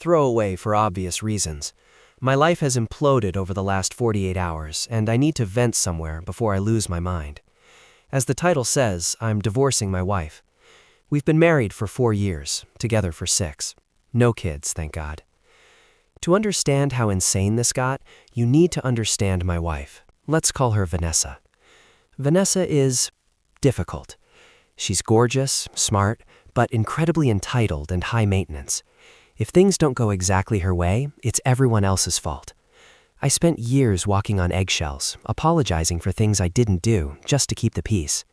throwaway for obvious reasons. My life has imploded over the last 48 hours, and I need to vent somewhere before I lose my mind. As the title says, I'm divorcing my wife. We've been married for 4 years, together for 6. No kids, thank God. To understand how insane this got, you need to understand my wife. Let's call her Vanessa. Vanessa is difficult. She's gorgeous, smart, but incredibly entitled and high maintenance. If things don't go exactly her way, it's everyone else's fault. I spent years walking on eggshells, apologizing for things I didn't do, just to keep the peace.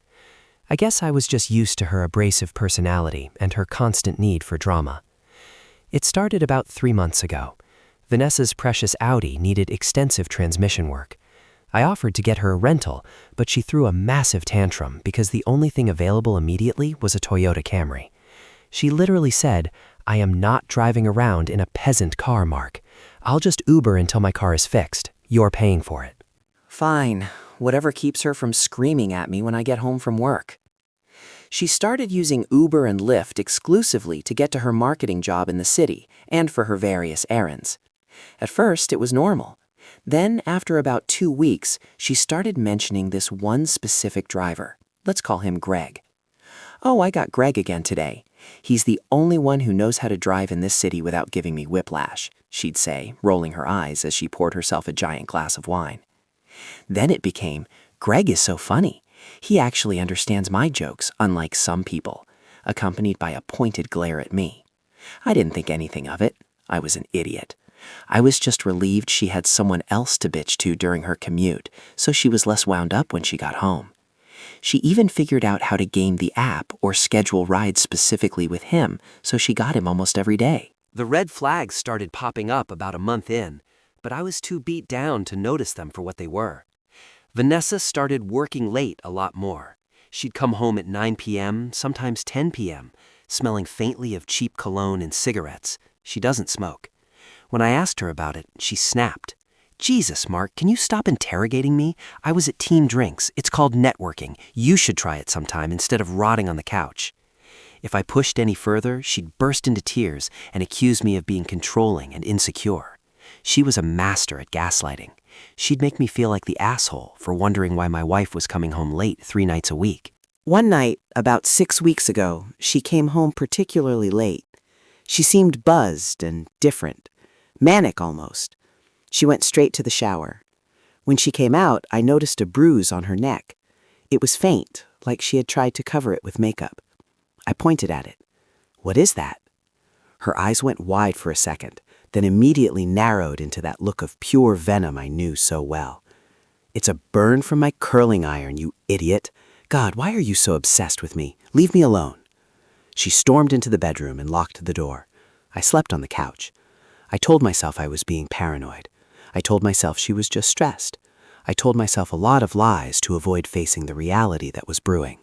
I guess I was just used to her abrasive personality and her constant need for drama. It started about 3 months ago. Vanessa's precious Audi needed extensive transmission work. I offered to get her a rental, but she threw a massive tantrum because the only thing available immediately was a Toyota Camry. She literally said, "I am not driving around in a peasant car, Mark. I'll just Uber until my car is fixed. You're paying for it." Fine, whatever keeps her from screaming at me when I get home from work. She started using Uber and Lyft exclusively to get to her marketing job in the city and for her various errands. At first, it was normal. Then, after about 2 weeks, she started mentioning this one specific driver. Let's call him Greg. "Oh, I got Greg again today. He's the only one who knows how to drive in this city without giving me whiplash," she'd say, rolling her eyes as she poured herself a giant glass of wine. Then it became, "Greg is so funny. He actually understands my jokes, unlike some people," accompanied by a pointed glare at me. I didn't think anything of it. I was an idiot. I was just relieved she had someone else to bitch to during her commute, so she was less wound up when she got home. She even figured out how to game the app or schedule rides specifically with him, so she got him almost every day. The red flags started popping up about a month in, but I was too beat down to notice them for what they were. Vanessa started working late a lot more. She'd come home at 9 p.m., sometimes 10 p.m., smelling faintly of cheap cologne and cigarettes. She doesn't smoke. When I asked her about it, she snapped. "Jesus, Mark, can you stop interrogating me? I was at Team Drinks. It's called networking. You should try it sometime instead of rotting on the couch." If I pushed any further, she'd burst into tears and accuse me of being controlling and insecure. She was a master at gaslighting. She'd make me feel like the asshole for wondering why my wife was coming home late 3 nights a week. One night, about 6 weeks ago, she came home particularly late. She seemed buzzed and different, manic almost. She went straight to the shower. When she came out, I noticed a bruise on her neck. It was faint, like she had tried to cover it with makeup. I pointed at it. "What is that?" Her eyes went wide for a second, then immediately narrowed into that look of pure venom I knew so well. "It's a burn from my curling iron, you idiot. God, why are you so obsessed with me? Leave me alone." She stormed into the bedroom and locked the door. I slept on the couch. I told myself I was being paranoid. I told myself she was just stressed. I told myself a lot of lies to avoid facing the reality that was brewing.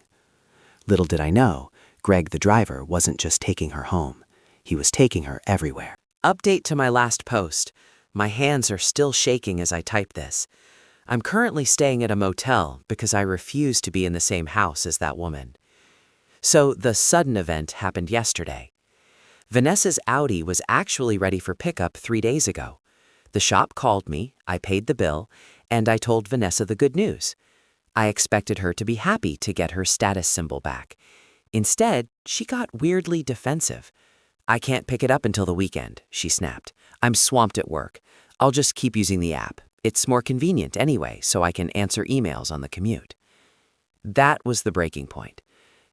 Little did I know, Greg the driver wasn't just taking her home. He was taking her everywhere. Update to my last post. My hands are still shaking as I type this. I'm currently staying at a motel because I refuse to be in the same house as that woman. So the sudden event happened yesterday. Vanessa's Audi was actually ready for pickup 3 days ago. The shop called me, I paid the bill, and I told Vanessa the good news. I expected her to be happy to get her status symbol back. Instead, she got weirdly defensive. "I can't pick it up until the weekend," she snapped. "I'm swamped at work. I'll just keep using the app. It's more convenient anyway, so I can answer emails on the commute." That was the breaking point.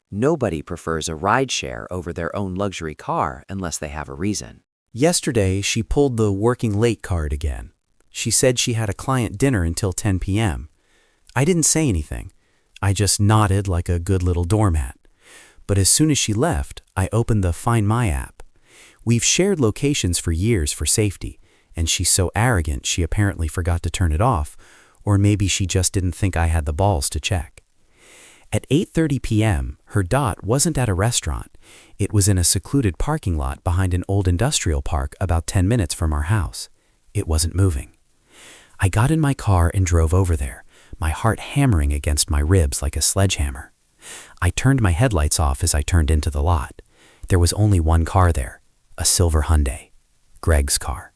Nobody prefers a rideshare over their own luxury car unless they have a reason. Yesterday, she pulled the working late card again. She said she had a client dinner until 10 p.m. I didn't say anything. I just nodded like a good little doormat. But as soon as she left, I opened the Find My app. We've shared locations for years for safety, and she's so arrogant she apparently forgot to turn it off, or maybe she just didn't think I had the balls to check. At 8:30 p.m., her dot wasn't at a restaurant. It was in a secluded parking lot behind an old industrial park about 10 minutes from our house. It wasn't moving. I got in my car and drove over there, my heart hammering against my ribs like a sledgehammer. I turned my headlights off as I turned into the lot. There was only one car there, a silver Hyundai. Greg's car.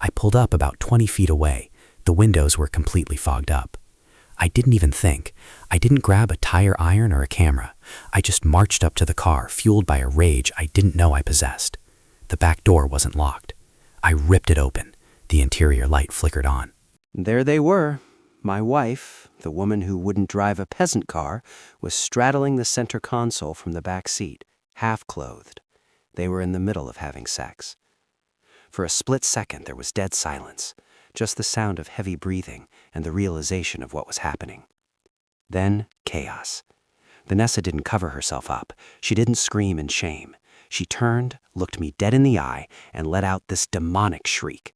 I pulled up about 20 feet away. The windows were completely fogged up. I didn't even think. I didn't grab a tire iron or a camera. I just marched up to the car, fueled by a rage I didn't know I possessed. The back door wasn't locked. I ripped it open. The interior light flickered on. There they were. My wife, the woman who wouldn't drive a peasant car, was straddling the center console from the back seat, half-clothed. They were in the middle of having sex. For a split second, there was dead silence, just the sound of heavy breathing and the realization of what was happening. Then, chaos. Vanessa didn't cover herself up. She didn't scream in shame. She turned, looked me dead in the eye, and let out this demonic shriek.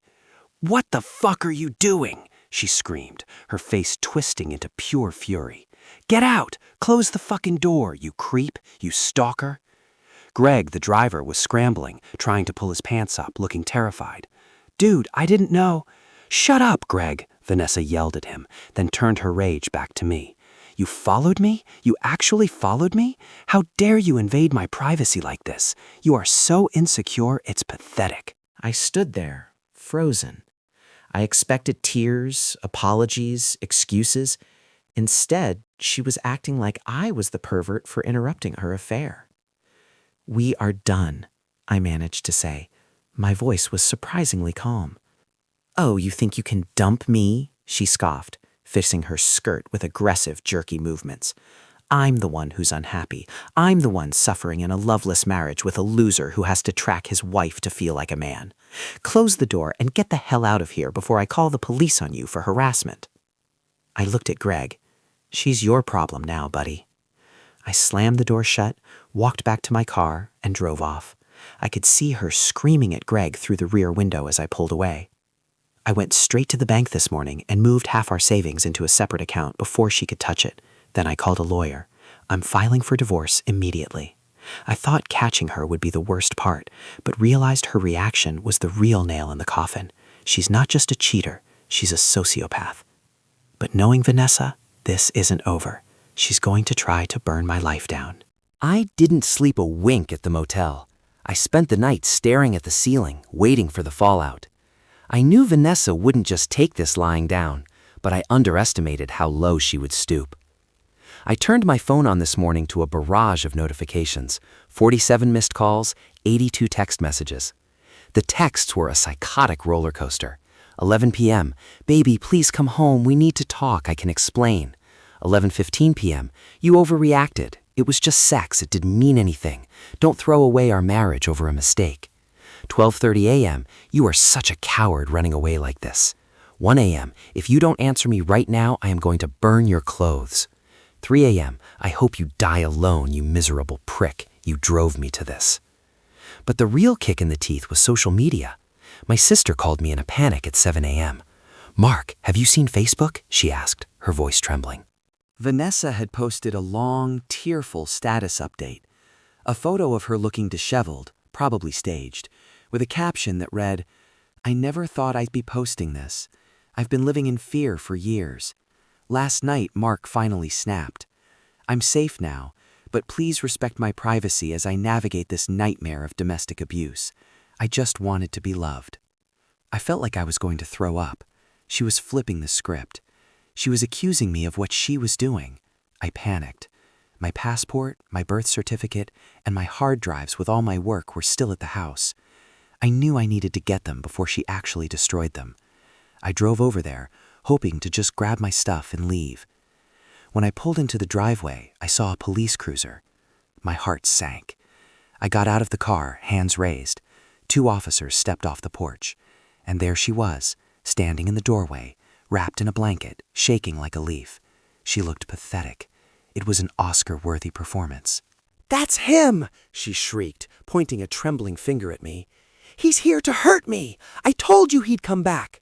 "What the fuck are you doing?" she screamed, her face twisting into pure fury. "Get out! Close the fucking door, you creep, you stalker!" Greg, the driver, was scrambling, trying to pull his pants up, looking terrified. "Dude, I didn't know." "Shut up, Greg," Vanessa yelled at him, then turned her rage back to me. "You followed me? You actually followed me? How dare you invade my privacy like this? You are so insecure, it's pathetic." I stood there, frozen. I expected tears, apologies, excuses. Instead, she was acting like I was the pervert for interrupting her affair. "We are done," I managed to say. My voice was surprisingly calm. "Oh, you think you can dump me?" she scoffed, fixing her skirt with aggressive, jerky movements. "I'm the one who's unhappy. I'm the one suffering in a loveless marriage with a loser who has to track his wife to feel like a man. Close the door and get the hell out of here before I call the police on you for harassment." I looked at Greg. "She's your problem now, buddy." I slammed the door shut, walked back to my car, and drove off. I could see her screaming at Greg through the rear window as I pulled away. I went straight to the bank this morning and moved half our savings into a separate account before she could touch it. Then I called a lawyer. I'm filing for divorce immediately. I thought catching her would be the worst part, but realized her reaction was the real nail in the coffin. She's not just a cheater, she's a sociopath. But knowing Vanessa, this isn't over. She's going to try to burn my life down. I didn't sleep a wink at the motel. I spent the night staring at the ceiling, waiting for the fallout. I knew Vanessa wouldn't just take this lying down, but I underestimated how low she would stoop. I turned my phone on this morning to a barrage of notifications, 47 missed calls, 82 text messages. The texts were a psychotic roller coaster. 11 p.m., "Baby, please come home, we need to talk, I can explain." 11:15 p.m., "You overreacted. It was just sex, it didn't mean anything. Don't throw away our marriage over a mistake." 12:30 a.m., "You are such a coward running away like this." 1 a.m., "If you don't answer me right now, I am going to burn your clothes." 3 a.m., "I hope you die alone, you miserable prick. You drove me to this." But the real kick in the teeth was social media. My sister called me in a panic at 7 a.m. "Mark, have you seen Facebook?" she asked, her voice trembling. Vanessa had posted a long, tearful status update. A photo of her looking disheveled, probably staged, with a caption that read, "I never thought I'd be posting this. I've been living in fear for years. Last night, Mark finally snapped. I'm safe now, but please respect my privacy as I navigate this nightmare of domestic abuse. I just wanted to be loved." I felt like I was going to throw up. She was flipping the script. She was accusing me of what she was doing. I panicked. My passport, my birth certificate, and my hard drives with all my work were still at the house. I knew I needed to get them before she actually destroyed them. I drove over there, hoping to just grab my stuff and leave. When I pulled into the driveway, I saw a police cruiser. My heart sank. I got out of the car, hands raised. 2 officers stepped off the porch, and there she was, standing in the doorway, wrapped in a blanket, shaking like a leaf. She looked pathetic. It was an Oscar-worthy performance. "That's him!" she shrieked, pointing a trembling finger at me. "He's here to hurt me! I told you he'd come back!"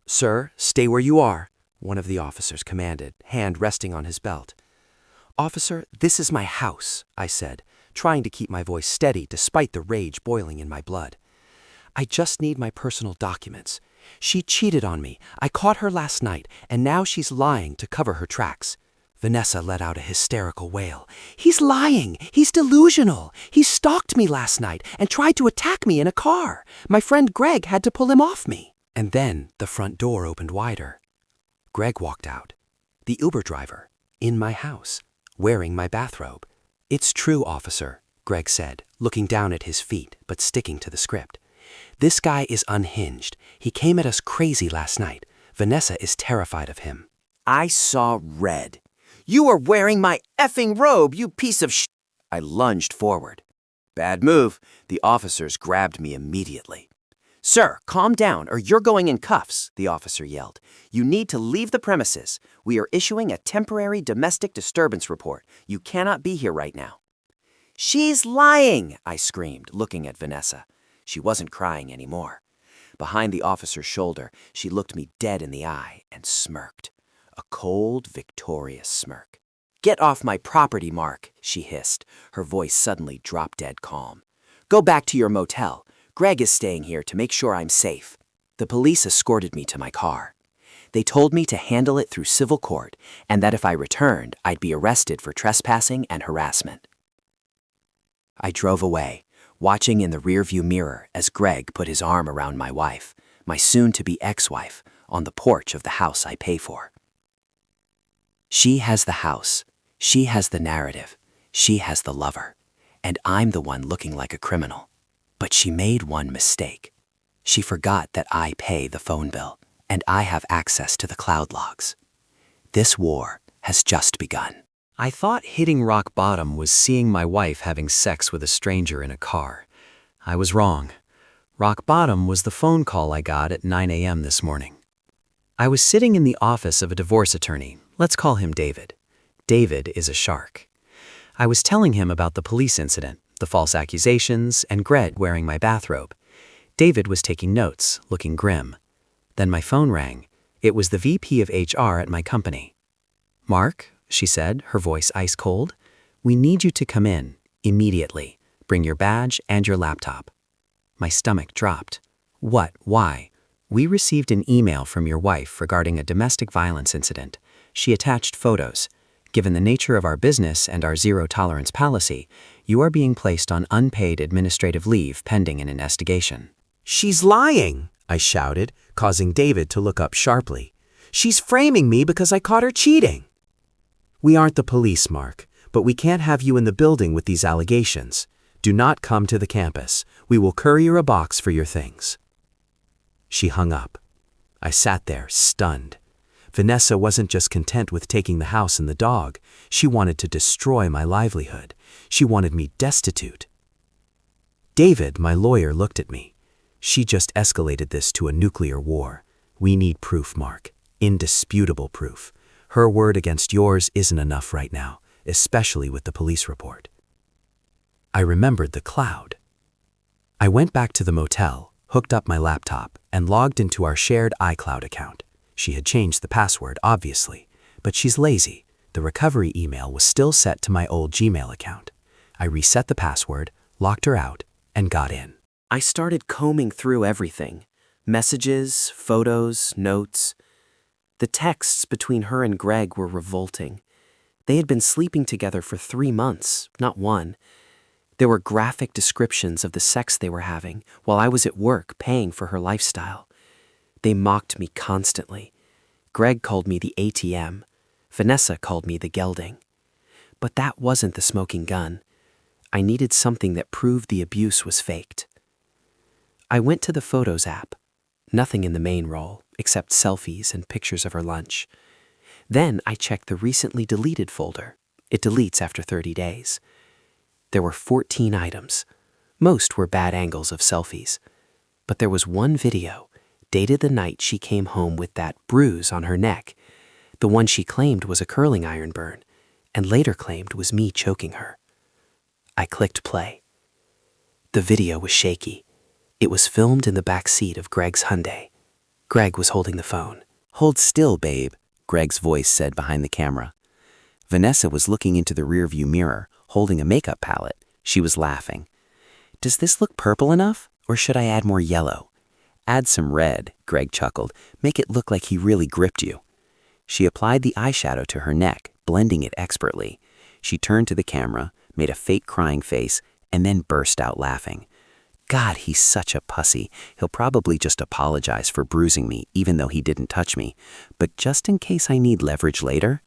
"Sir, stay where you are," one of the officers commanded, hand resting on his belt. "Officer, this is my house," I said, trying to keep my voice steady despite the rage boiling in my blood. "I just need my personal documents. She cheated on me. I caught her last night, and now she's lying to cover her tracks. Vanessa let out a hysterical wail. "He's lying! He's delusional! He stalked me last night and tried to attack me in a car. My friend Greg had to pull him off me." And then the front door opened wider. Greg walked out. The Uber driver, in my house, wearing my bathrobe. "It's true, officer," Greg said, looking down at his feet but sticking to the script. "This guy is unhinged. He came at us crazy last night. Vanessa is terrified of him." I saw red. "You are wearing my effing robe, you piece of sh—" I lunged forward. "Bad move." The officers grabbed me immediately. "Sir, calm down or you're going in cuffs," the officer yelled. "You need to leave the premises. We are issuing a temporary domestic disturbance report. You cannot be here right now." "She's lying," I screamed, looking at Vanessa. She wasn't crying anymore. Behind the officer's shoulder, she looked me dead in the eye and smirked. A cold, victorious smirk. "Get off my property, Mark," she hissed, her voice suddenly drop-dead calm. "Go back to your motel. Greg is staying here to make sure I'm safe." The police escorted me to my car. They told me to handle it through civil court and that if I returned, I'd be arrested for trespassing and harassment. I drove away, watching in the rearview mirror as Greg put his arm around my wife, my soon-to-be ex-wife, on the porch of the house I pay for. She has the house, she has the narrative, she has the lover, and I'm the one looking like a criminal. But she made one mistake. She forgot that I pay the phone bill, and I have access to the cloud logs. This war has just begun. I thought hitting rock bottom was seeing my wife having sex with a stranger in a car. I was wrong. Rock bottom was the phone call I got at 9 a.m. this morning. I was sitting in the office of a divorce attorney. Let's call him David. David is a shark. I was telling him about the police incident, the false accusations, and Greg wearing my bathrobe. David was taking notes, looking grim. Then my phone rang. It was the VP of HR at my company. "Mark," she said, her voice ice cold, "we need you to come in, immediately. Bring your badge and your laptop." My stomach dropped. "What? Why?" "We received an email from your wife regarding a domestic violence incident. She attached photos. Given the nature of our business and our zero-tolerance policy, you are being placed on unpaid administrative leave pending an investigation." "She's lying," I shouted, causing David to look up sharply. "She's framing me because I caught her cheating." "We aren't the police, Mark, but we can't have you in the building with these allegations. Do not come to the campus. We will courier a box for your things." She hung up. I sat there, stunned. Vanessa wasn't just content with taking the house and the dog. She wanted to destroy my livelihood. She wanted me destitute. David, my lawyer, looked at me. "She just escalated this to a nuclear war. We need proof, Mark. Indisputable proof. Her word against yours isn't enough right now, especially with the police report." I remembered the cloud. I went back to the motel, hooked up my laptop, and logged into our shared iCloud account. She had changed the password, obviously, but she's lazy. The recovery email was still set to my old Gmail account. I reset the password, locked her out, and got in. I started combing through everything. Messages, photos, notes. The texts between her and Greg were revolting. They had been sleeping together for 3 months, not 1. There were graphic descriptions of the sex they were having while I was at work paying for her lifestyle. They mocked me constantly. Greg called me the ATM. Vanessa called me the gelding. But that wasn't the smoking gun. I needed something that proved the abuse was faked. I went to the Photos app. Nothing in the main roll, except selfies and pictures of her lunch. Then I checked the recently deleted folder. It deletes after 30 days. There were 14 items. Most were bad angles of selfies. But there was one video, dated the night she came home with that bruise on her neck, the one she claimed was a curling iron burn, and later claimed was me choking her. I clicked play. The video was shaky. It was filmed in the back seat of Greg's Hyundai. Greg was holding the phone. "Hold still, babe," Greg's voice said behind the camera. Vanessa was looking into the rearview mirror, holding a makeup palette. She was laughing. "Does this look purple enough, or should I add more yellow?" "Add some red," Greg chuckled. "Make it look like he really gripped you." She applied the eyeshadow to her neck, blending it expertly. She turned to the camera, made a fake crying face, and then burst out laughing. God, he's such a pussy. He'll probably just apologize for bruising me, even though he didn't touch me. But just in case I need leverage later?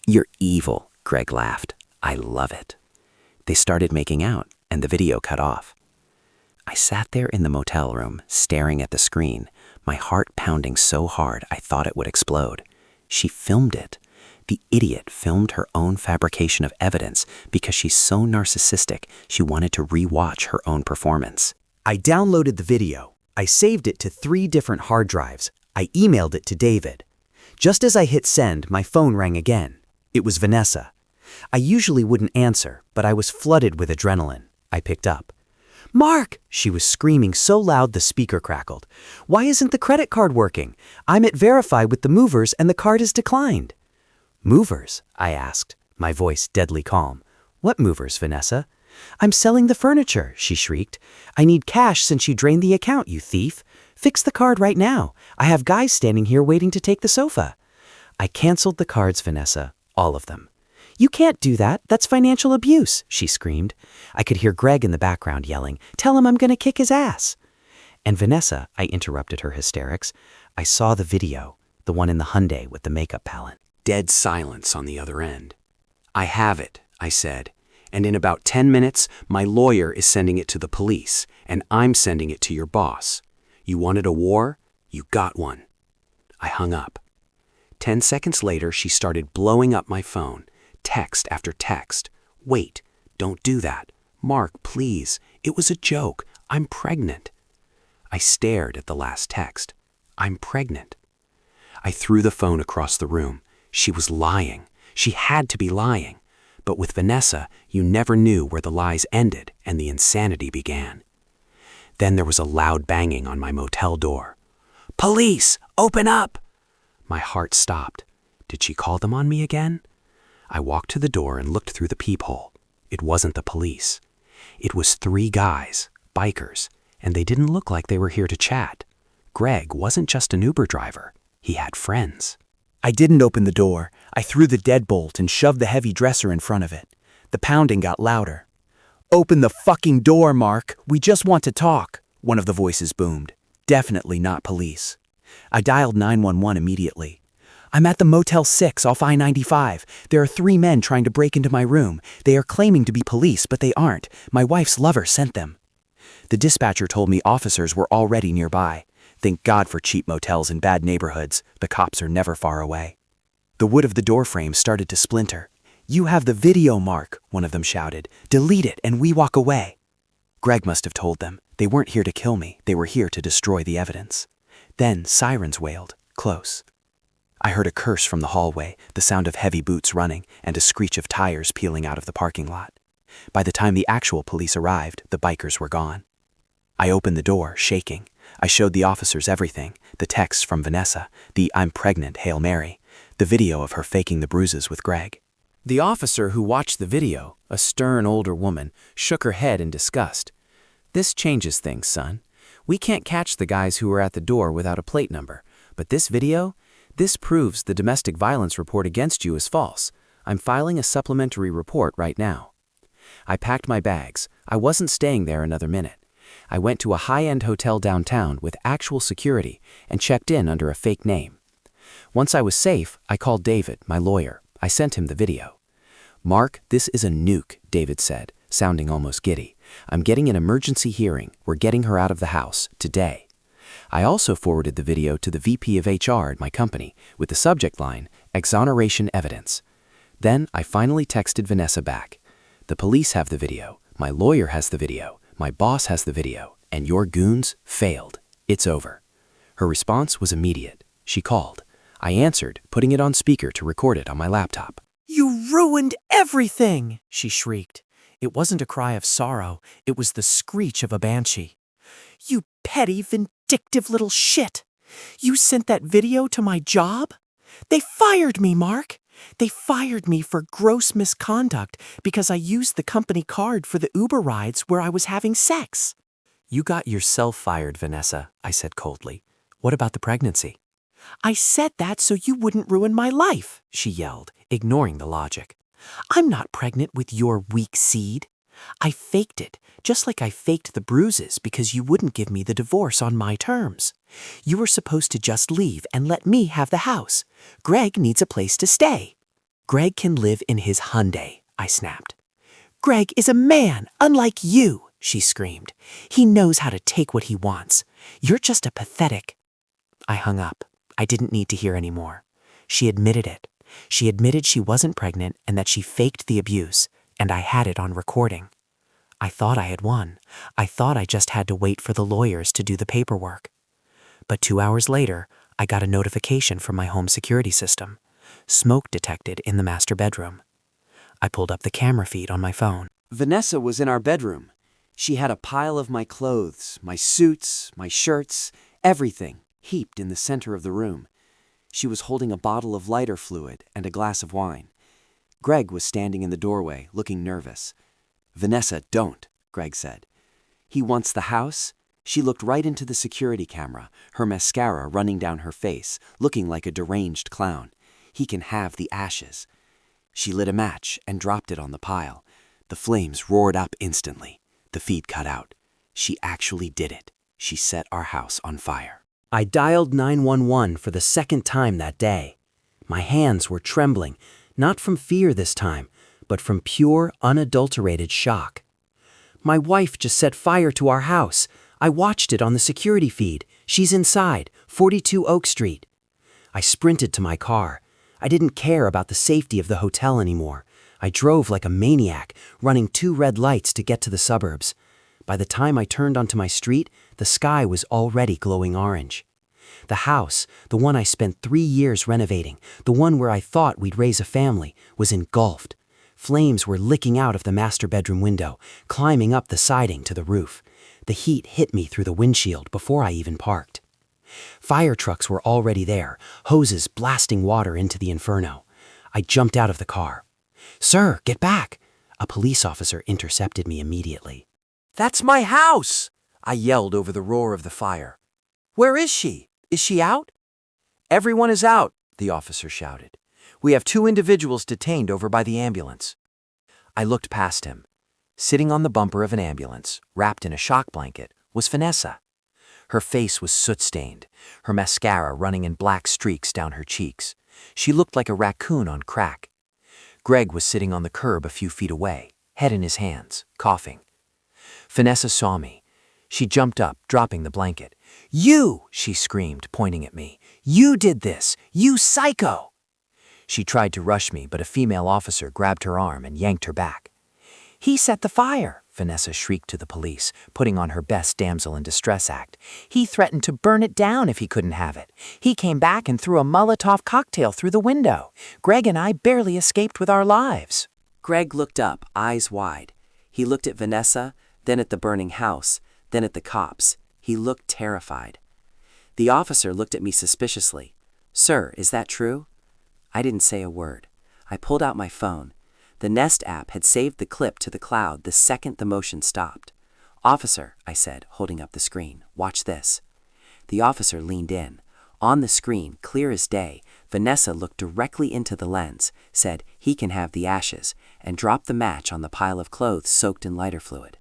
You're evil, Greg laughed. I love it. They started making out, and the video cut off. I sat there in the motel room, staring at the screen, my heart pounding so hard I thought it would explode. She filmed it. The idiot filmed her own fabrication of evidence because she's so narcissistic she wanted to re-watch her own performance. I downloaded the video. I saved it to 3 different hard drives. I emailed it to David. Just as I hit send, my phone rang again. It was Vanessa. I usually wouldn't answer, but I was flooded with adrenaline. I picked up. "Mark!" She was screaming so loud the speaker crackled. "Why isn't the credit card working? I'm at Verify with the movers and the card is declined." "Movers?" I asked, my voice deadly calm. "What movers, Vanessa?" "I'm selling the furniture," she shrieked. "I need cash since you drained the account, you thief. Fix the card right now. I have guys standing here waiting to take the sofa." "I canceled the cards, Vanessa. All of them." "You can't do that. That's financial abuse," she screamed. I could hear Greg in the background yelling, "Tell him I'm going to kick his ass." "And Vanessa," I interrupted her hysterics, "I saw the video, the one in the Hyundai with the makeup palette." Dead silence on the other end. "I have it," I said, "and in about 10 minutes, my lawyer is sending it to the police, and I'm sending it to your boss. You wanted a war? You got one." I hung up. 10 seconds later, she started blowing up my phone, text after text. "Wait, don't do that. Mark, please. It was a joke. I'm pregnant." I stared at the last text. "I'm pregnant." I threw the phone across the room. She was lying. She had to be lying. But with Vanessa, you never knew where the lies ended and the insanity began. Then there was a loud banging on my motel door. "Police! Open up!" My heart stopped. Did she call them on me again? I walked to the door and looked through the peephole. It wasn't the police. It was 3 guys, bikers, and they didn't look like they were here to chat. Greg wasn't just an Uber driver. He had friends. I didn't open the door. I threw the deadbolt and shoved the heavy dresser in front of it. The pounding got louder. "Open the fucking door, Mark. We just want to talk," one of the voices boomed. Definitely not police. I dialed 911 immediately. "I'm at the Motel 6 off I-95. There are 3 men trying to break into my room. They are claiming to be police, but they aren't. My wife's lover sent them." The dispatcher told me officers were already nearby. Thank God for cheap motels in bad neighborhoods. The cops are never far away. The wood of the doorframe started to splinter. "You have the video, Mark," one of them shouted. "Delete it and we walk away." Greg must have told them. They weren't here to kill me. They were here to destroy the evidence. Then sirens wailed, close. I heard a curse from the hallway, the sound of heavy boots running, and a screech of tires peeling out of the parking lot. By the time the actual police arrived, the bikers were gone. I opened the door, shaking. I showed the officers everything, the text from Vanessa, the "I'm pregnant" Hail Mary, the video of her faking the bruises with Greg. The officer who watched the video, a stern older woman, shook her head in disgust. "This changes things, son. We can't catch the guys who were at the door without a plate number, but this video, this proves the domestic violence report against you is false. I'm filing a supplementary report right now." I packed my bags. I wasn't staying there another minute. I went to a high-end hotel downtown with actual security and checked in under a fake name. Once I was safe, I called David, my lawyer. I sent him the video. "Mark, this is a nuke," David said, sounding almost giddy. "I'm getting an emergency hearing. We're getting her out of the house, today." I also forwarded the video to the VP of HR at my company with the subject line, "Exoneration Evidence." Then I finally texted Vanessa back. "The police have the video, my lawyer has the video, my boss has the video, and your goons failed. It's over." Her response was immediate. She called. I answered, putting it on speaker to record it on my laptop. "You ruined everything!" she shrieked. It wasn't a cry of sorrow, it was the screech of a banshee. "You petty, vindictive little shit! You sent that video to my job? They fired me, Mark! They fired me for gross misconduct because I used the company card for the Uber rides where I was having sex." "You got yourself fired, Vanessa," I said coldly. "What about the pregnancy?" "I said that so you wouldn't ruin my life," she yelled, ignoring the logic. "I'm not pregnant with your weak seed. I faked it, just like I faked the bruises because you wouldn't give me the divorce on my terms. You were supposed to just leave and let me have the house. Greg needs a place to stay." "Greg can live in his Hyundai," I snapped. "Greg is a man, unlike you," she screamed. "He knows how to take what he wants. You're just a pathetic—" I hung up. I didn't need to hear any more. She admitted it. She admitted she wasn't pregnant and that she faked the abuse, and I had it on recording. I thought I had won. I thought I just had to wait for the lawyers to do the paperwork. But 2 hours later, I got a notification from my home security system. Smoke detected in the master bedroom. I pulled up the camera feed on my phone. Vanessa was in our bedroom. She had a pile of my clothes, my suits, my shirts, everything, heaped in the center of the room. She was holding a bottle of lighter fluid and a glass of wine. Greg was standing in the doorway, looking nervous. "Vanessa, don't," Greg said. "He wants the house." She looked right into the security camera, her mascara running down her face, looking like a deranged clown. "He can have the ashes." She lit a match and dropped it on the pile. The flames roared up instantly. The feed cut out. She actually did it. She set our house on fire. I dialed 911 for the second time that day. My hands were trembling, not from fear this time, but from pure, unadulterated shock. My wife just set fire to our house. I watched it on the security feed. She's inside, 42 Oak Street. I sprinted to my car. I didn't care about the safety of the hotel anymore. I drove like a maniac, running 2 red lights to get to the suburbs. By the time I turned onto my street, the sky was already glowing orange. The house, the one I spent 3 years renovating, the one where I thought we'd raise a family, was engulfed. Flames were licking out of the master bedroom window, climbing up the siding to the roof. The heat hit me through the windshield before I even parked. Fire trucks were already there, hoses blasting water into the inferno. I jumped out of the car. "Sir, get back!" A police officer intercepted me immediately. "That's my house!" I yelled over the roar of the fire. "Where is she? Is she out?" "Everyone is out," the officer shouted. "We have 2 individuals detained over by the ambulance." I looked past him. Sitting on the bumper of an ambulance, wrapped in a shock blanket, was Vanessa. Her face was soot-stained, her mascara running in black streaks down her cheeks. She looked like a raccoon on crack. Greg was sitting on the curb a few feet away, head in his hands, coughing. Vanessa saw me. She jumped up, dropping the blanket. "You!" she screamed, pointing at me. "You did this! You psycho!" She tried to rush me, but a female officer grabbed her arm and yanked her back. "He set the fire!" Vanessa shrieked to the police, putting on her best damsel in distress act. "He threatened to burn it down if he couldn't have it. He came back and threw a Molotov cocktail through the window. Greg and I barely escaped with our lives." Greg looked up, eyes wide. He looked at Vanessa, then at the burning house, then at the cops. He looked terrified. The officer looked at me suspiciously. "Sir, is that true?" I didn't say a word. I pulled out my phone. The Nest app had saved the clip to the cloud the second the motion stopped. "Officer," I said, holding up the screen, "watch this." The officer leaned in. On the screen, clear as day, Vanessa looked directly into the lens, said, "He can have the ashes," and dropped the match on the pile of clothes soaked in lighter fluid.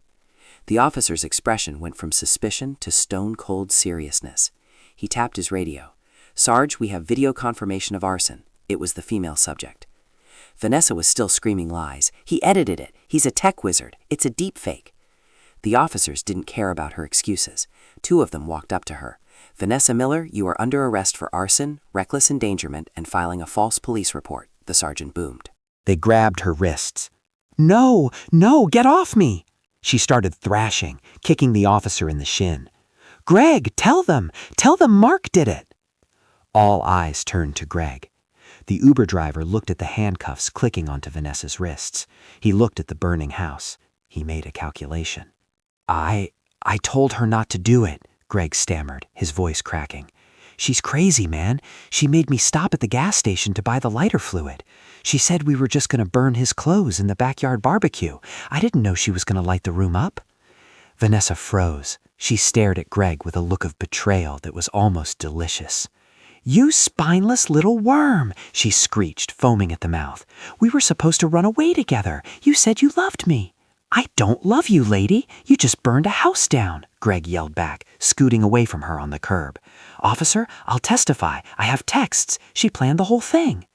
The officer's expression went from suspicion to stone-cold seriousness. He tapped his radio. "Sarge, we have video confirmation of arson." It was the female subject. Vanessa was still screaming lies. "He edited it. He's a tech wizard. It's a deep fake." The officers didn't care about her excuses. 2 of them walked up to her. "Vanessa Miller, you are under arrest for arson, reckless endangerment, and filing a false police report," the sergeant boomed. They grabbed her wrists. "No, no, get off me!" She started thrashing, kicking the officer in the shin. "Greg, tell them Mark did it." All eyes turned to Greg. The Uber driver looked at the handcuffs clicking onto Vanessa's wrists. He looked at the burning house. He made a calculation. I told her not to do it," Greg stammered, his voice cracking. "She's crazy, man. She made me stop at the gas station to buy the lighter fluid. She said we were just going to burn his clothes in the backyard barbecue. I didn't know she was going to light the room up." Vanessa froze. She stared at Greg with a look of betrayal that was almost delicious. "You spineless little worm," she screeched, foaming at the mouth. "We were supposed to run away together. You said you loved me." "I don't love you, lady. You just burned a house down," Greg yelled back, scooting away from her on the curb. "Officer, I'll testify. I have texts. She planned the whole thing."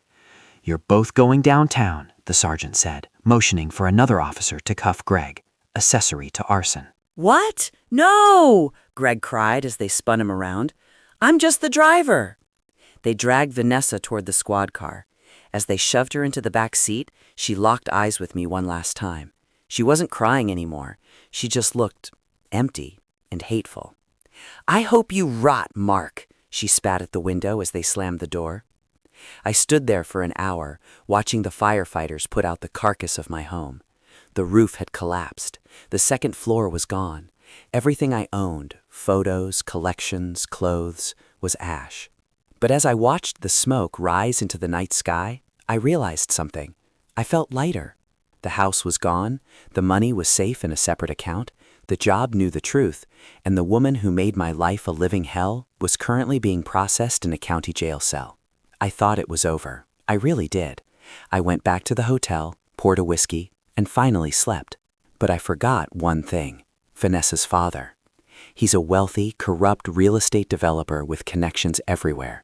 "You're both going downtown," the sergeant said, motioning for another officer to cuff Greg, accessory to arson. "What? No!" Greg cried as they spun him around. "I'm just the driver." They dragged Vanessa toward the squad car. As they shoved her into the back seat, she locked eyes with me one last time. She wasn't crying anymore. She just looked empty and hateful. "I hope you rot, Mark," she spat at the window as they slammed the door. I stood there for an hour, watching the firefighters put out the carcass of my home. The roof had collapsed. The second floor was gone. Everything I owned, photos, collections, clothes, was ash. But as I watched the smoke rise into the night sky, I realized something. I felt lighter. The house was gone, the money was safe in a separate account, the job knew the truth, and the woman who made my life a living hell was currently being processed in a county jail cell. I thought it was over. I really did. I went back to the hotel, poured a whiskey, and finally slept. But I forgot one thing: Vanessa's father. He's a wealthy, corrupt real estate developer with connections everywhere,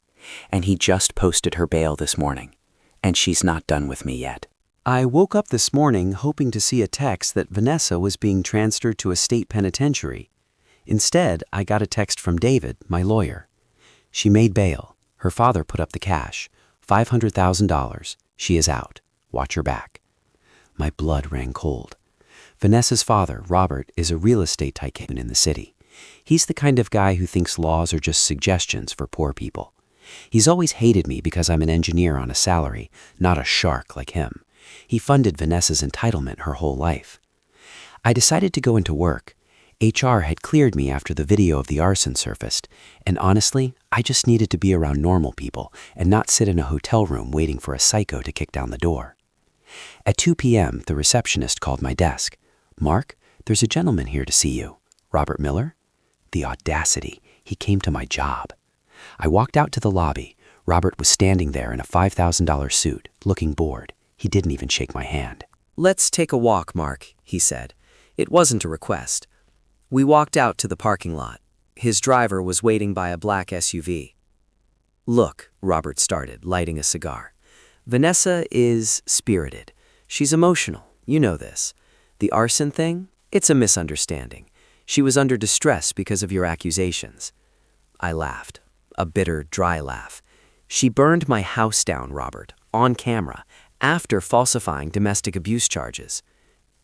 and he just posted her bail this morning, and she's not done with me yet. I woke up this morning hoping to see a text that Vanessa was being transferred to a state penitentiary. Instead, I got a text from David, my lawyer. She made bail. Her father put up the cash, $500,000. She is out. Watch her back. My blood ran cold. Vanessa's father, Robert, is a real estate tycoon in the city. He's the kind of guy who thinks laws are just suggestions for poor people. He's always hated me because I'm an engineer on a salary, not a shark like him. He funded Vanessa's entitlement her whole life. I decided to go into work. HR had cleared me after the video of the arson surfaced, and honestly, I just needed to be around normal people and not sit in a hotel room waiting for a psycho to kick down the door. At 2 p.m., the receptionist called my desk. "Mark, there's a gentleman here to see you." "Robert Miller?" The audacity. He came to my job. I walked out to the lobby. Robert was standing there in a $5,000 suit, looking bored. He didn't even shake my hand. "Let's take a walk, Mark," he said. It wasn't a request. We walked out to the parking lot. His driver was waiting by a black SUV. "Look," Robert started, lighting a cigar. "Vanessa is spirited. She's emotional. You know this. The arson thing? It's a misunderstanding. She was under distress because of your accusations." I laughed. A bitter, dry laugh. "She burned my house down, Robert, on camera, after falsifying domestic abuse charges."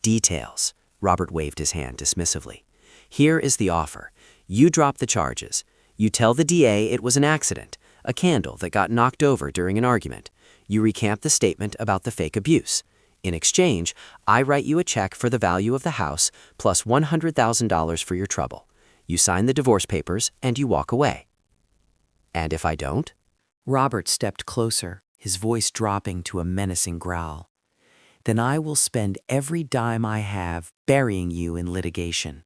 "Details." Robert waved his hand dismissively. "Here is the offer. You drop the charges. You tell the DA it was an accident, a candle that got knocked over during an argument. You recant the statement about the fake abuse. In exchange, I write you a check for the value of the house plus $100,000 for your trouble. You sign the divorce papers and you walk away." "And if I don't?" Robert stepped closer, his voice dropping to a menacing growl. "Then I will spend every dime I have burying you in litigation.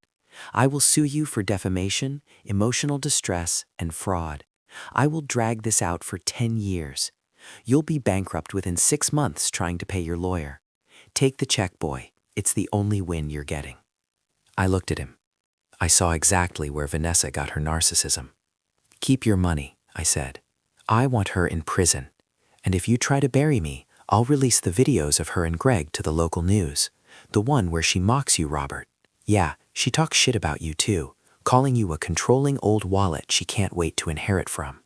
I will sue you for defamation, emotional distress, and fraud. I will drag this out for 10 years. You'll be bankrupt within 6 months trying to pay your lawyer. Take the check, boy. It's the only win you're getting." I looked at him. I saw exactly where Vanessa got her narcissism. "Keep your money," I said. "I want her in prison. And if you try to bury me, I'll release the videos of her and Greg to the local news. The one where she mocks you, Robert. Yeah, she talks shit about you too, calling you a controlling old wallet she can't wait to inherit from."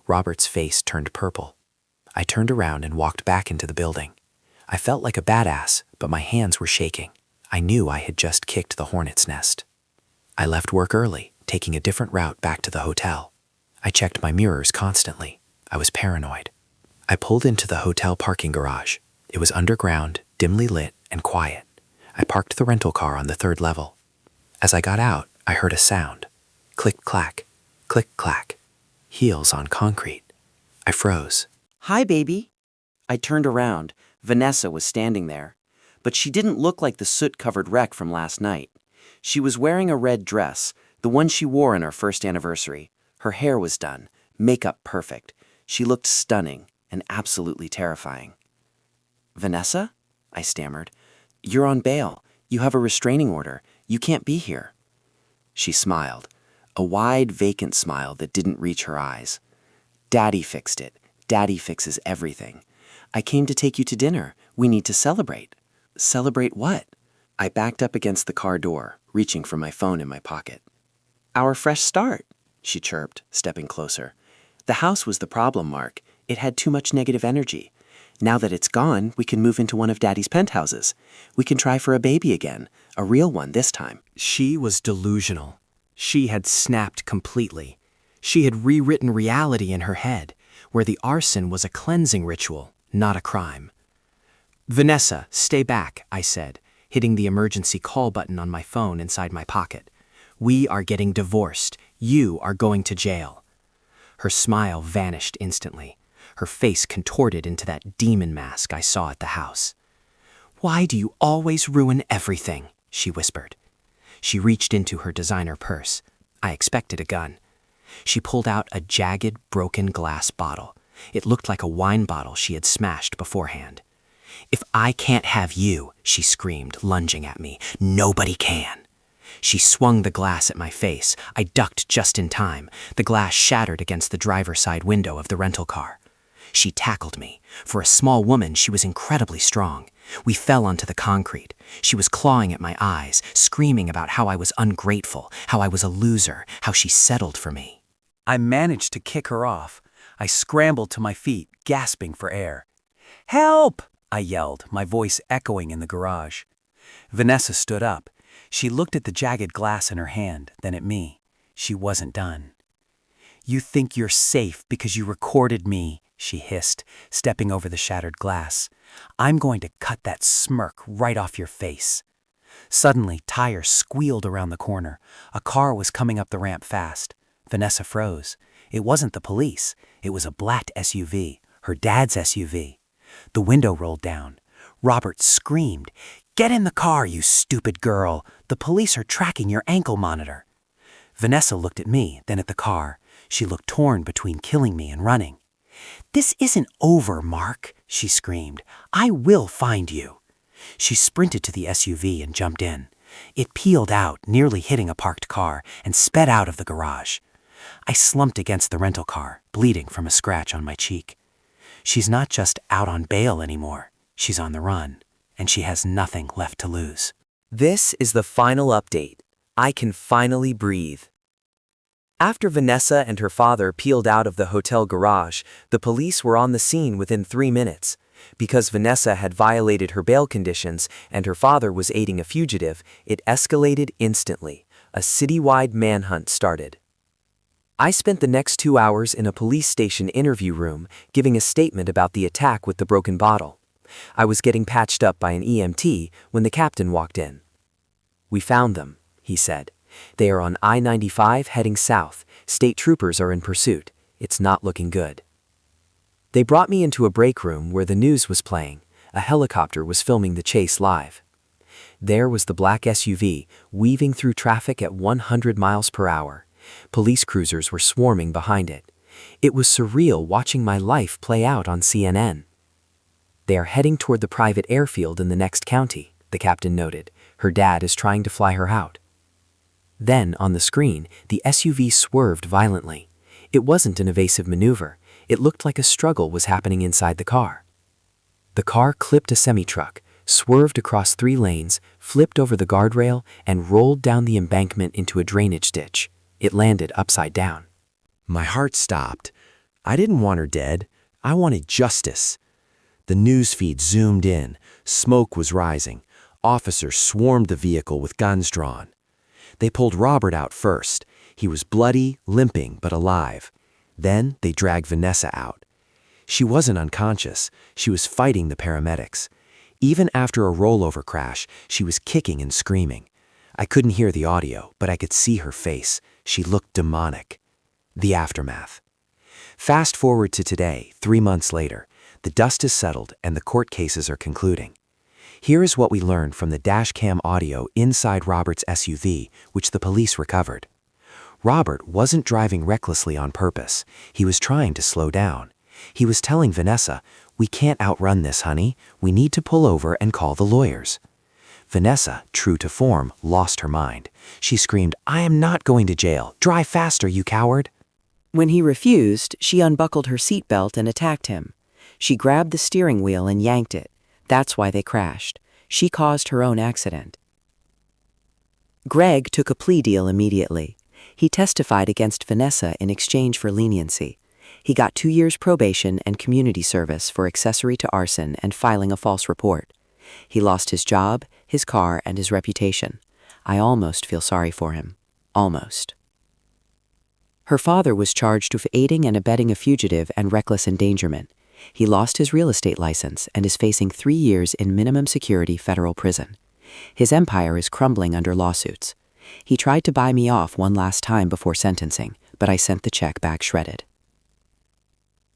Robert's face turned purple. I turned around and walked back into the building. I felt like a badass, but my hands were shaking. I knew I had just kicked the hornet's nest. I left work early, taking a different route back to the hotel. I checked my mirrors constantly. I was paranoid. I pulled into the hotel parking garage. It was underground, dimly lit, and quiet. I parked the rental car on the 3rd level. As I got out, I heard a sound. Click-clack, click-clack. Heels on concrete. I froze. "Hi, baby." I turned around. Vanessa was standing there. But she didn't look like the soot-covered wreck from last night. She was wearing a red dress, the one she wore on our first anniversary. Her hair was done, makeup perfect. She looked stunning and absolutely terrifying. "Vanessa?" I stammered. "You're on bail. You have a restraining order. You can't be here." She smiled, a wide, vacant smile that didn't reach her eyes. "Daddy fixed it. Daddy fixes everything. I came to take you to dinner. We need to celebrate." "Celebrate what?" I backed up against the car door, reaching for my phone in my pocket. "Our fresh start," she chirped, stepping closer. "The house was the problem, Mark. It had too much negative energy. Now that it's gone, we can move into one of Daddy's penthouses. We can try for a baby again, a real one this time." She was delusional. She had snapped completely. She had rewritten reality in her head, where the arson was a cleansing ritual, not a crime. "Vanessa, stay back," I said, hitting the emergency call button on my phone inside my pocket. "We are getting divorced. You are going to jail." Her smile vanished instantly. Her face contorted into that demon mask I saw at the house. "Why do you always ruin everything?" she whispered. She reached into her designer purse. I expected a gun. She pulled out a jagged, broken glass bottle. It looked like a wine bottle she had smashed beforehand. "If I can't have you," she screamed, lunging at me, "nobody can." She swung the glass at my face. I ducked just in time. The glass shattered against the driver's side window of the rental car. She tackled me. For a small woman, she was incredibly strong. We fell onto the concrete. She was clawing at my eyes, screaming about how I was ungrateful, how I was a loser, how she settled for me. I managed to kick her off. I scrambled to my feet, gasping for air. "Help!" I yelled, my voice echoing in the garage. Vanessa stood up. She looked at the jagged glass in her hand, then at me. She wasn't done. "You think you're safe because you recorded me," she hissed, stepping over the shattered glass. "I'm going to cut that smirk right off your face." Suddenly, tires squealed around the corner. A car was coming up the ramp fast. Vanessa froze. It wasn't the police. It was a black SUV, her dad's SUV. The window rolled down. Robert screamed, "Get in the car, you stupid girl! The police are tracking your ankle monitor." Vanessa looked at me, then at the car. She looked torn between killing me and running. "This isn't over, Mark," she screamed. "I will find you." She sprinted to the SUV and jumped in. It peeled out, nearly hitting a parked car, and sped out of the garage. I slumped against the rental car, bleeding from a scratch on my cheek. She's not just out on bail anymore. She's on the run, and she has nothing left to lose. This is the final update. I can finally breathe. After Vanessa and her father peeled out of the hotel garage, the police were on the scene within 3 minutes. Because Vanessa had violated her bail conditions and her father was aiding a fugitive, it escalated instantly. A citywide manhunt started. I spent the next 2 hours in a police station interview room, giving a statement about the attack with the broken bottle. I was getting patched up by an EMT when the captain walked in. "We found them," he said. "They are on I-95 heading south. State troopers are in pursuit. It's not looking good." They brought me into a break room where the news was playing. A helicopter was filming the chase live. There was the black SUV, weaving through traffic at 100 miles per hour. Police cruisers were swarming behind it. It was surreal watching my life play out on CNN. "They are heading toward the private airfield in the next county," the captain noted. "Her dad is trying to fly her out." Then, on the screen, the SUV swerved violently. It wasn't an evasive maneuver. It looked like a struggle was happening inside the car. The car clipped a semi-truck, swerved across 3 lanes, flipped over the guardrail, and rolled down the embankment into a drainage ditch. It landed upside down. My heart stopped. I didn't want her dead. I wanted justice. The news feed zoomed in. Smoke was rising. Officers swarmed the vehicle with guns drawn. They pulled Robert out first. He was bloody, limping, but alive. Then they dragged Vanessa out. She wasn't unconscious. She was fighting the paramedics. Even after a rollover crash, she was kicking and screaming. I couldn't hear the audio, but I could see her face. She looked demonic. The aftermath. Fast forward to today, 3 months later. The dust is settled and the court cases are concluding. Here is what we learned from the dashcam audio inside Robert's SUV, which the police recovered. Robert wasn't driving recklessly on purpose. He was trying to slow down. He was telling Vanessa, "We can't outrun this, honey. We need to pull over and call the lawyers." Vanessa, true to form, lost her mind. She screamed, "I am not going to jail. Drive faster, you coward." When he refused, she unbuckled her seatbelt and attacked him. She grabbed the steering wheel and yanked it. That's why they crashed. She caused her own accident. Greg took a plea deal immediately. He testified against Vanessa in exchange for leniency. He got 2 years probation and community service for accessory to arson and filing a false report. He lost his job, his car, and his reputation. I almost feel sorry for him. Almost. Her father was charged with aiding and abetting a fugitive and reckless endangerment. He lost his real estate license and is facing 3 years in minimum security federal prison. His empire is crumbling under lawsuits. He tried to buy me off one last time before sentencing, but I sent the check back shredded.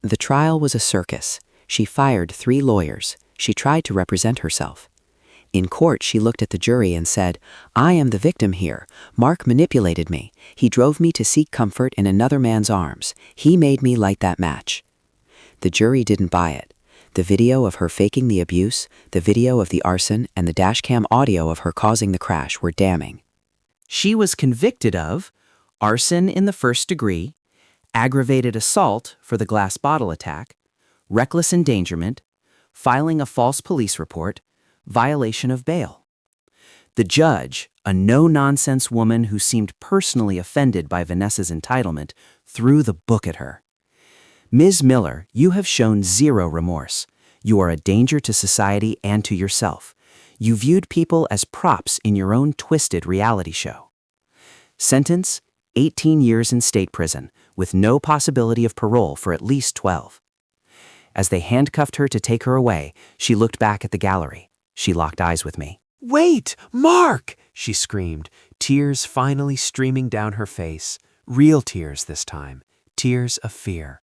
The trial was a circus. She fired 3 lawyers. She tried to represent herself. In court, she looked at the jury and said, "I am the victim here. Mark manipulated me. He drove me to seek comfort in another man's arms. He made me light that match." The jury didn't buy it. The video of her faking the abuse, the video of the arson, and the dashcam audio of her causing the crash were damning. She was convicted of arson in the first degree, aggravated assault for the glass bottle attack, reckless endangerment, filing a false police report, violation of bail. The judge, a no-nonsense woman who seemed personally offended by Vanessa's entitlement, threw the book at her. "Ms. Miller, you have shown 0 remorse. You are a danger to society and to yourself. You viewed people as props in your own twisted reality show." Sentence, 18 years in state prison, with no possibility of parole for at least 12. As they handcuffed her to take her away, she looked back at the gallery. She locked eyes with me. Wait, Mark! She screamed, tears finally streaming down her face. Real tears this time. Tears of fear.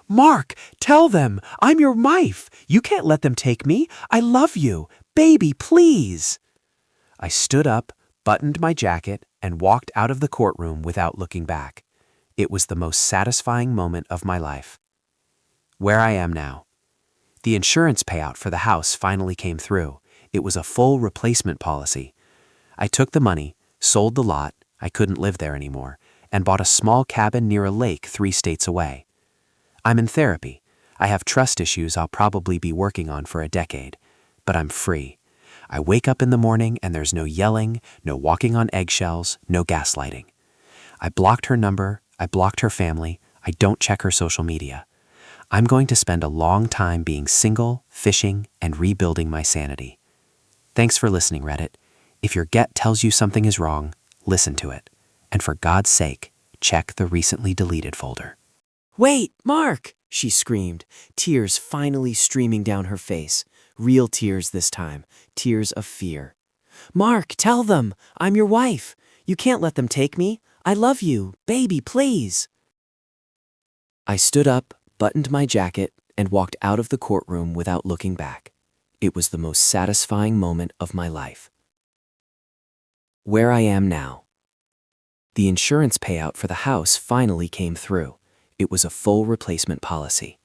Mark, tell them! I'm your wife! You can't let them take me! I love you! Baby, please! I stood up, buttoned my jacket, and walked out of the courtroom without looking back. It was the most satisfying moment of my life. Where I am now. The insurance payout for the house finally came through. It was a full replacement policy. I took the money, sold the lot, I couldn't live there anymore, and bought a small cabin near a lake 3 states away. I'm in therapy. I have trust issues I'll probably be working on for a decade, but I'm free. I wake up in the morning and there's no yelling, no walking on eggshells, no gaslighting. I blocked her number, I blocked her family, I don't check her social media. I'm going to spend a long time being single, fishing, and rebuilding my sanity. Thanks for listening, Reddit. If your gut tells you something is wrong, listen to it. And for God's sake, check the recently deleted folder. "Wait, Mark!" she screamed, tears finally streaming down her face. Real tears this time, tears of fear. "Mark, tell them! I'm your wife! You can't let them take me! I love you! Baby, please!" I stood up, buttoned my jacket, and walked out of the courtroom without looking back. It was the most satisfying moment of my life. Where I am now. The insurance payout for the house finally came through. It was a full replacement policy.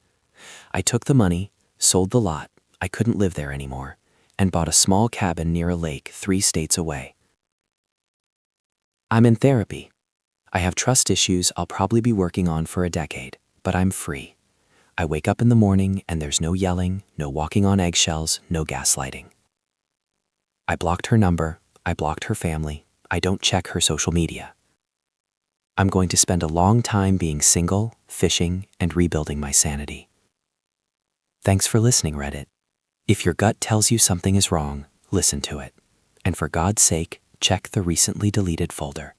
I took the money, sold the lot, I couldn't live there anymore, and bought a small cabin near a lake 3 states away. I'm in therapy. I have trust issues I'll probably be working on for a decade, but I'm free. I wake up in the morning and there's no yelling, no walking on eggshells, no gaslighting. I blocked her number, I blocked her family, I don't check her social media. I'm going to spend a long time being single, fishing, and rebuilding my sanity. Thanks for listening, Reddit. If your gut tells you something is wrong, listen to it. And for God's sake, check the recently deleted folder.